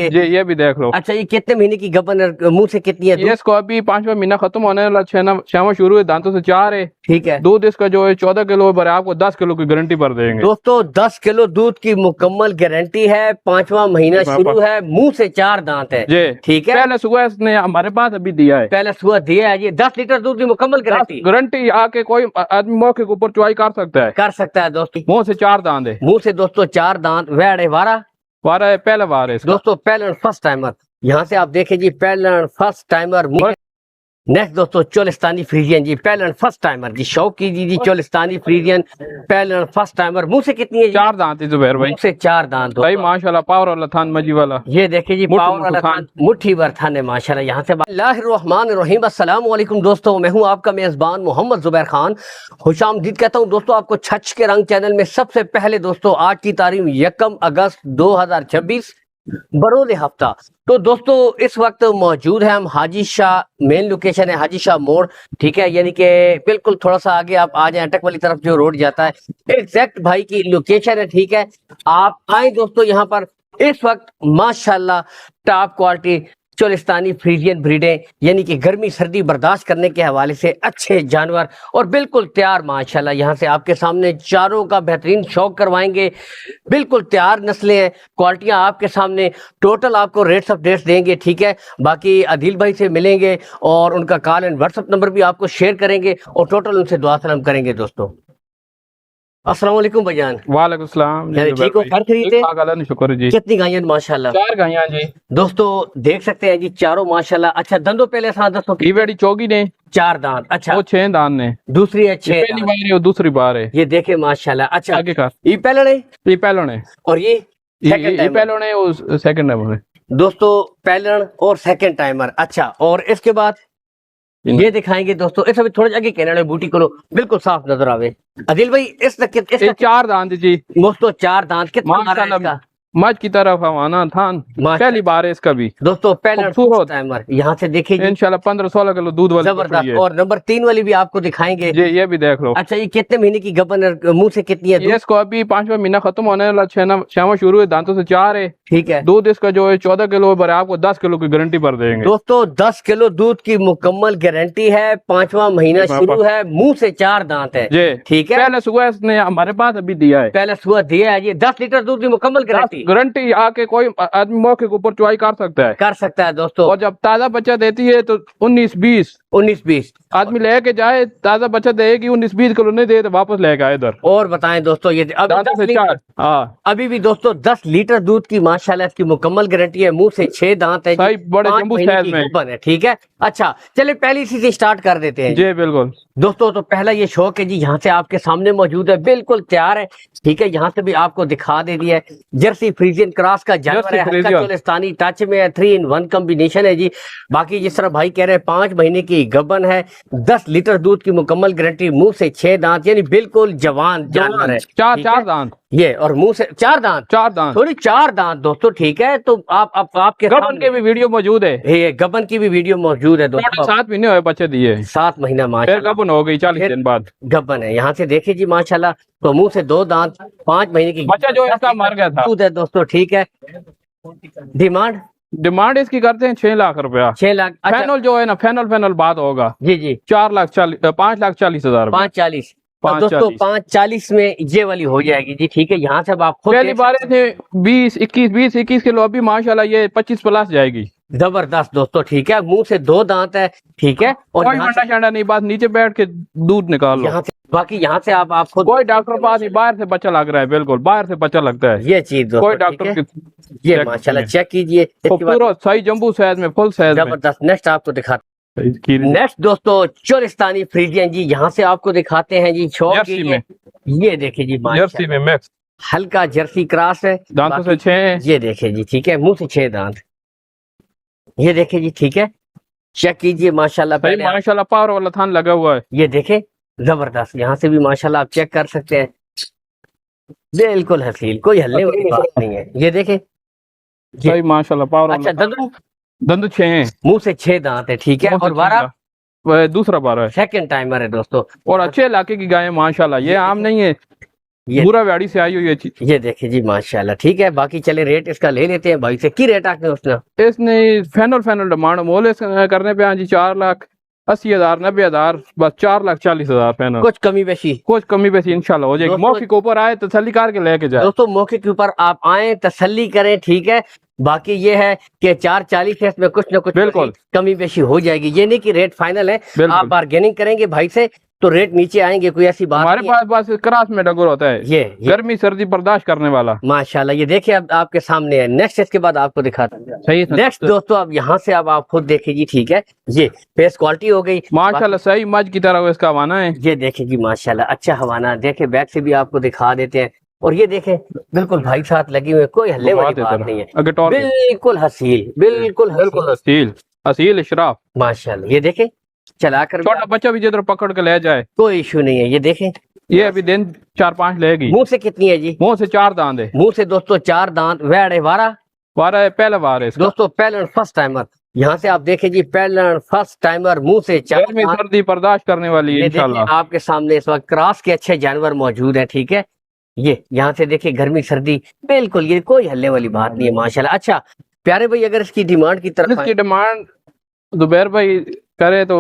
ये भी देख लो। अच्छा, ये कितने महीने की गबन है, मुंह से कितनी है? ये इसको अभी 5वां महीना खत्म होने वाला, 6वां शुरू है, दांतों से 4 है। ठीक है। दूध इसका जो है 14 किलो पर, आपको 10 किलो की गारंटी पर देंगे दोस्तों। 10 किलो दूध की मुकम्मल गारंटी है, 5वां महीना शुरू है, मुंह से 4 दांत है। ठीक है। पहले सुबह इसने हमारे पास अभी दिया है, पहले सुबह दिया है जी। 10 लीटर दूध की मुकम्मल गारंटी आके कोई आदमी मौके के ऊपर चुवाई कर सकता है दोस्तों। मुंह से 4 दांत है, मुंह से दोस्तों 4 दांत। वेड़ है वारा है, पहला बार है इसका। दोस्तों। पहले फर्स्ट टाइमर, यहाँ से आप देखें जी, पहले फर्स्ट टाइमर। नेक्स्ट दोस्तों चोलिस्तानी फ्रीजियन जी, पहले फर्स्ट टाइमर जी। शौक कीजिए जी, चोलिस्तानी फ्रीजियन पहले फर्स्ट टाइमर। मुंह से कितनी है? 4 दांत है जुबैर भाई, मुंह से 4 दांत भाई माशाल्लाह। पावर वाला थान मजी वाला, ये देखिए जी, पावर वाला थान, मुट्ठी भर थान है माशाल्लाह। यहाँ से बिस्मिल्लाहिर्रहमानिर्रहीम, अस्सलाम वालेकुम दोस्तों। मैं हूँ आपका मेजबान मोहम्मद जुबैर खान, खुशामदीद कहता हूँ दोस्तों आपको छच के रंग चैनल में। सबसे पहले दोस्तों आज की तारीख 1 अगस्त 2026 बरोज़ हफ्ता। तो दोस्तों इस वक्त मौजूद है हम हाजी शाह, मेन लोकेशन है हाजी शाह मोड़। ठीक है, यानी कि बिल्कुल थोड़ा सा आगे आप आ जाए, अटक वाली तरफ जो रोड जाता है, एग्जैक्ट भाई की लोकेशन है। ठीक है, आप आए दोस्तों यहाँ पर। इस वक्त माशाल्लाह टॉप क्वालिटी चोलिस्तानी फ्रीजियन ब्रीडें, यानी कि गर्मी सर्दी बर्दाश्त करने के हवाले से अच्छे जानवर और बिल्कुल तैयार माशाल्लाह। यहाँ से आपके सामने चारों का बेहतरीन शौक करवाएंगे। बिल्कुल तैयार नस्लें हैं, क्वालिटियाँ आपके सामने। टोटल आपको रेट्स अपडेट्स देंगे। ठीक है, बाकी अदिल भाई से मिलेंगे और उनका कॉल एंड व्हाट्सएप नंबर भी आपको शेयर करेंगे और टोटल उनसे दुआ सलाम करेंगे दोस्तों। अस्सलाम वालेकुम भाईजान। वालेकुम सलाम। ठीक हो? घर खरीदे? शुक्र जी। कितनी गायें माशाल्लाह? 4 गायें जी दोस्तों देख सकते हैं जी, चारों माशाल्लाह। अच्छा, दंदों पहले साथ दोस्तों की बेड़ी चौकी ने 4 दांत। अच्छा, वो 6 दांत ने, दूसरी है 6 पहली बार है, वो दूसरी बार है। ये देखे माशाल्लाह। अच्छा, आगे का ये पहले ये पहलो ने, और ये पहलो ने, वो सेकंड है दोस्तों। पहले और सेकंड टाइमर। अच्छा, और इसके बाद ये दिखाएंगे दोस्तों। इस अभी थोड़ा आगे कहने बूटी करो, बिल्कुल साफ नजर आवे। अदिल भाई इसका 4 दांत जी दोस्तों। 4 दांत। कितना मज की तरफ हवाना थान, पहली बार है इसका भी दोस्तों। पहले टाइमर यहाँ से देखिए इंशाल्लाह 15-16 किलो दूध वाली जबरदस्त। और नंबर 3 वाली भी आपको दिखाएंगे। ये भी देख लो। अच्छा, ये कितने महीने की गबन है, मुंह से कितनी है? ये इसको अभी 5वां महीना खत्म होने वाला, 6वां शुरू है, दांतों से 4 है। ठीक है। दूध इसका जो है 14 किलो पर, आपको 10 किलो की गारंटी पर देंगे दोस्तों। 10 किलो दूध की मुकम्मल गारंटी है, 5वां महीना शुरू है, मुंह से 4 दांत है। ठीक है। पहले सुबह इसने हमारे पास अभी दिया है, पहले सुबह दिया है। ये 10 लीटर दूध की मुकम्मल गारंटी आके कोई आदमी मौके के ऊपर चुवाई कर सकता है दोस्तों। और जब ताजा बच्चा देती है तो 19-20 आदमी लेके जाए, ताजा बच्चा देगी 19-20 किलो, नहीं दे तो वापस लेके आए इधर। और बताएं दोस्तों, ये अभी भी दोस्तों 10 लीटर दूध की माशाल्लाह इसकी मुकम्मल गारंटी है, मुंह से 6 दांत है, बड़े जम्बू साइज में। ठीक है। अच्छा, चलिए पहली इसी से स्टार्ट कर देते हैं जी बिल्कुल दोस्तों। तो पहला ये शौक है जी, यहाँ से आपके सामने मौजूद है, बिल्कुल तैयार है। ठीक है, यहाँ से भी आपको दिखा दे दिया है। जर्सी फ्रीजियन क्रॉस का जानवर है, हल्का चोलिस्तानी टच में है, 3 in 1 कॉम्बिनेशन है जी। बाकी जिस तरह भाई कह रहे हैं 5 महीने की गबन है, 10 लीटर दूध की मुकम्मल गारंटी, मुंह से 6 दांत, यानी बिल्कुल जवान जानवर है। 4 दांत ये, और मुंह से 4 दांत, सॉरी 4 दांत दोस्तों। ठीक है, तो आपके गबन के भी वीडियो मौजूद है, ये गबन की भी वीडियो मौजूद है दोस्तों। 7 महीने हुए बच्चे दिए, 7 महीना माशाल्लाह गबन हो गई, 40 दिन बाद गबन है। यहाँ से देखिए जी माशाल्लाह। तो मुंह से 2 दांत, 5 महीने की बच्चा जो इसका मर गया था दोस्तों। ठीक है, डिमांड इसकी करते हैं 6 लाख रुपया। 6 लाख। फाइनल जो है ना, फाइनल बात होगा जी 5,40,000। 5,40,000 दोस्तों। 5,40,000 में ये वाली हो जाएगी जी। ठीक है, यहाँ से आप खुद पहली बार थे 20-21 किलो, अभी माशाल्लाह ये 25 प्लस जाएगी, जबरदस्त दोस्तों। ठीक है, मुंह से 2 दांत है। ठीक है, और नहीं, बात नीचे बैठ के दूध निकाल लो। बाकी यहाँ से आप खुद, कोई डॉक्टर पास नहीं, बाहर से बच्चा लग रहा है, बिल्कुल बाहर से बच्चा लगता है ये चीज। कोई डॉक्टर ये माशाल्लाह चेक कीजिए, पूरा सही जम्बू साइज में, फुल साइज, जबरदस्त। नेक्स्ट आपको दिखाते, नेक्स्ट दोस्तों चोलिस्तानी फ्रीजियन जी, यहाँ से आपको दिखाते हैं जी। जर्सी में ये देखिए जी, जर्सी में मैक्स हल्का जर्सी क्रॉस है, दांतों से 6। ये देखिए जी। ठीक है, मुंह से 6 दांत, ये देखिए जी। ठीक है, चेक कीजिए माशाल्लाह। पहले माशाल्लाह पावर वाला थान लगा हुआ है, ये देखे जबरदस्त। यहाँ से भी माशाल्लाह आप चेक कर सकते हैं, बिल्कुल हसील, कोई हल्ले वाली बात नहीं है। ये देखे माशाल्लाह पावर। अच्छा, दंद 6 हैं, मुंह से 6 दांत है। ठीक है, और दूसरा बार है, सेकंड टाइमर है दोस्तों। और अच्छे इलाके की गाय माशाल्लाह, ये आम नहीं है, ये पूरा व्याड़ी से आई हुई है चीज। ये देखिए जी माशाल्लाह, ठीक है। बाकी चले रेट इसका ले लेते हैं भाई से। की रेट आके उसने इसने फैनल डिमांड मोल करने पे जी 4,80,000 90,000 बस 4,40,000 फैनल। कुछ कमी बेशी इंशाल्लाह हो जाएगी। मौके के ऊपर आए तसल्ली करके लेके जाए। दोस्तों मौके के ऊपर आप आए, तसल्ली करें, ठीक है। बाकी ये है कि 440 है, इसमें कुछ ना कुछ बिल्कुल कमी बेशी हो जाएगी। ये नहीं कि रेट फाइनल है। आप बार्गेनिंग करेंगे भाई से तो रेट नीचे आएंगे, कोई ऐसी बात हमारे पास बस क्रॉस में डगर होता है, ये गर्मी सर्दी बर्दाश्त करने वाला। माशाल्लाह, ये देखिए अब आपके सामने है। नेक्स्ट इसके बाद आपको दिखाता हूं। सही है नेक्स्ट दोस्तों अब यहाँ से अब आप खुद देखिए जी, ठीक है। ये फेस क्वालिटी हो गई माशाल्लाह, सही मज की तरह इसका हवाना है। ये देखे जी माशाल्लाह, अच्छा हवाना। देखे बैक से भी आपको दिखा देते हैं। और ये देखे बिल्कुल भाई साथ लगे हुए, कोई हल्ले वाली बात नहीं है, बिल्कुल हसील, बिल्कुल असील इशराफ माशाल्लाह। ये देखे चलाकर छोटा बच्चा भी जिधर पकड़ के ले जाए कोई इशू नहीं है। ये देखें, ये अभी दिन 4-5 लेगी। मुंह से कितनी है जी? मुंह से 4 दांत है। मुंह से दोस्तों 4 दांत। वेड़ है वारा है, पहला बार है दोस्तों, पहले फर्स्ट टाइमर। यहाँ से आप देखें जी, पहले फर्स्ट टाइमर, मुंह से 4 सर्दी बर्दाश्त करने वाली है इंशाल्लाह। आपके सामने इस वक्त क्रॉस के अच्छे जानवर मौजूद है, ठीक है। ये यहाँ से देखिए गर्मी सर्दी बिल्कुल, ये कोई हल्ले वाली बात नहीं है माशाल्लाह। अच्छा प्यारे भाई, अगर इसकी डिमांड की तरफ, इसकी डिमांड जुबैर भाई करे तो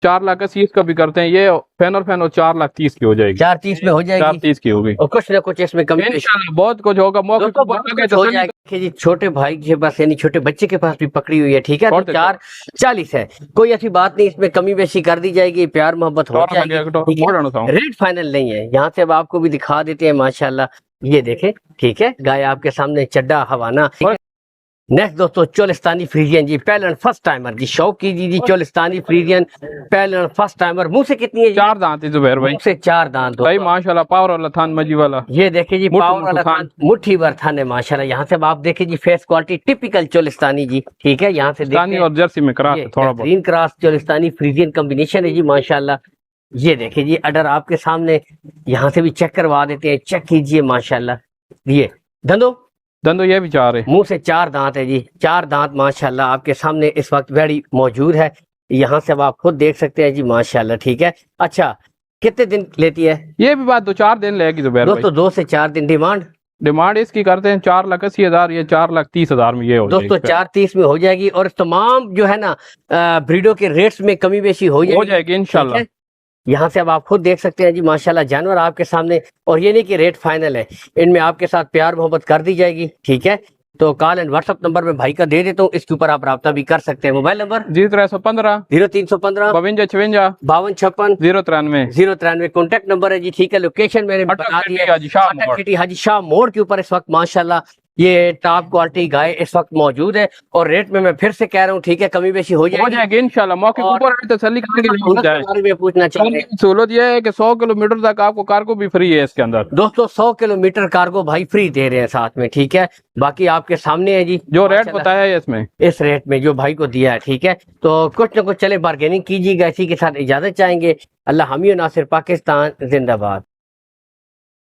4,80,000 का भी करते हैं। ये फैनल 4,30,000 की हो जाएगी। 430 में हो जाएगी, 430 की होगी। और कुछ ना कुछ इसमें कमी इंशाल्लाह बहुत कुछ होगा। मौके हो जाएगा जी। छोटे भाई के पास यानी छोटे बच्चे के पास भी पकड़ी हुई है, ठीक है। तो 440 है, कोई ऐसी बात नहीं, इसमें कमी बेशी कर दी जाएगी, प्यार मोहब्बत हो जाएगी। रेट फाइनल नहीं है। यहाँ से अब आपको भी दिखा देते हैं माशाल्लाह। ये देखे, ठीक है, गाय आपके सामने, चड्डा हवाना। नेक्स्ट दोस्तों चोलिस्तानी फ्रीजियन जी, पहले फर्स्ट टाइमर जी। शौक कीजिए जी, चोलिस्तानी फ्रीजियन पहले फर्स्ट टाइमर। मुंह से कितनी है? 4 दांत है जुबैर भाई। मुंह से 4 दांत भाई माशाल्लाह, पावर वाला थान मजी वाला। ये देखिए जी, पावर वाला थान, मुट्ठी भर थान है माशाल्लाह। यहाँ से आप देखिए जी, फेस क्वालिटी टिपिकल चोलिस्तानी जी, ठीक है। यहाँ से देखिए और जर्सी में क्रॉस थोड़ा बहुत green cross Cholistani Friesian combination है जी माशाल्लाह। ये देखिए जी, अडर आपके सामने, यहाँ से भी चेक करवा देते हैं, चेक कीजिए माशाल्लाह। ये दंदो ये भी 4 है। मुंह से 4 दांत है जी, 4 दांत माशाल्लाह आपके सामने इस वक्त वेड़ी मौजूद है। यहाँ से अब आप खुद देख सकते हैं जी माशाल्लाह, ठीक है। अच्छा कितने दिन लेती है? ये भी बात 2-4 दिन लेगी दोस्तों, 2 से 4 दिन। डिमांड इसकी करते हैं 4,80,000, ये 4,30,000 में ये हो दोस्तों 430 में हो जाएगी। और तमाम जो है ना ब्रीडों के रेट्स में कमी बेशी हो जाएगी इंशाल्लाह। यहाँ से अब आप खुद देख सकते हैं जी माशाल्लाह, जानवर आपके सामने। और ये नहीं कि रेट फाइनल है, इनमें आपके साथ प्यार मोहब्बत कर दी जाएगी, ठीक है। तो कॉल एंड व्हाट्सएप नंबर में भाई का दे देता हूँ, इसके ऊपर आप राब्ता भी कर सकते हैं। मोबाइल नंबर 0315 53 52 56 093 कॉन्टेक्ट नंबर है जी, ठीक है। लोकेशन मैंने बता दी है, हाजी शाह मोड़ के ऊपर इस वक्त माशाल्लाह ये टॉप क्वालिटी गाय इस वक्त मौजूद है। और रेट में मैं फिर से कह रहा हूँ, ठीक है, कमी बेशी हो जाएगी इंशाल्लाह। मौके के ऊपर तसल्ली करके पूछना चाहिए। सहूलत यह है कि 100 किलोमीटर तक आपको कार्गो भी फ्री है इसके अंदर दोस्तों। 100 किलोमीटर कार्गो भाई फ्री दे रहे हैं साथ में, ठीक है। बाकी आपके सामने है जी, जो रेट बताया है इसमें, इस रेट में जो भाई को दिया है, ठीक है। तो कुछ ना कुछ चले बार्गेनिंग कीजिएगा। इसी के साथ इजाजत चाहेंगे। अल्लाह हामी नासिर, पाकिस्तान जिंदाबाद।